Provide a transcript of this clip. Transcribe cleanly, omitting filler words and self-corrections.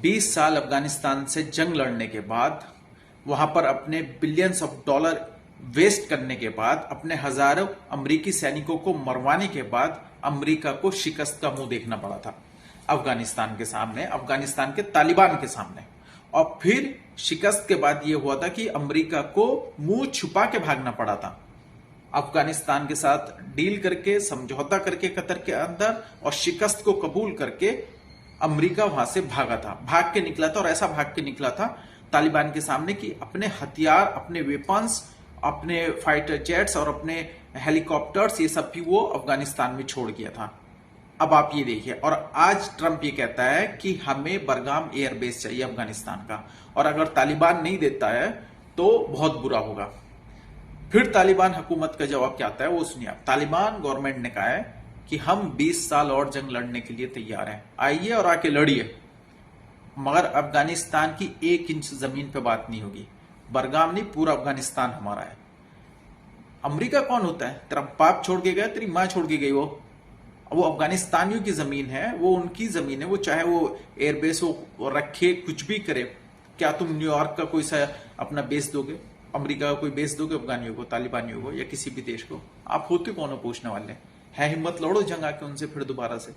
20 साल अफगानिस्तान से जंग लड़ने के बाद, वहां पर अपने बिलियंस ऑफ डॉलर वेस्ट करने के बाद, अपने हजारों अमेरिकी सैनिकों को मरवाने के बाद अमेरिका को शिकस्त का मुंह देखना पड़ा था अफगानिस्तान के सामने, अफगानिस्तान के तालिबान के सामने। और फिर शिकस्त के बाद यह हुआ था कि अमेरिका को मुंह छुपा के भागना पड़ा था, अफगानिस्तान के साथ डील करके, समझौता करके कतर के अंदर, और शिकस्त को कबूल करके अमेरिका वहां से भागा था, भाग के निकला था। और ऐसा भाग के निकला था तालिबान के सामने कि अपने हथियार, अपने वेपन्स, अपने फाइटर जेट्स और अपने हेलीकॉप्टर्स, ये सब भी वो अफगानिस्तान में छोड़ गया था। अब आप ये देखिए, और आज ट्रंप ये कहता है कि हमें बरगाम एयरबेस चाहिए अफगानिस्तान का, और अगर तालिबान नहीं देता है तो बहुत बुरा होगा। फिर तालिबान हुकूमत का जवाब क्या आता है वो सुनिए आप। तालिबान गवर्नमेंट ने कहा है कि हम 20 साल और जंग लड़ने के लिए तैयार हैं, आइए और आके लड़िए, मगर अफगानिस्तान की 1 इंच जमीन पे बात नहीं होगी। बरगाम नहीं, पूरा अफगानिस्तान हमारा है। अमेरिका कौन होता है? तेरा बाप छोड़ के गया, तेरी मां छोड़ के गई, वो अफगानिस्तानियों की जमीन है, वो उनकी जमीन है। वो चाहे वो एयरबेस वो रखे, कुछ भी करे। क्या तुम न्यूयॉर्क का कोई सा अपना बेस दोगे? अमेरिका का कोई बेस दोगे अफगानियों को, तालिबानियों को, या किसी भी देश को? आप होते कौन हो पूछने वाले? है हिम्मत, लड़ो जंग आके उनसे फिर दोबारा से।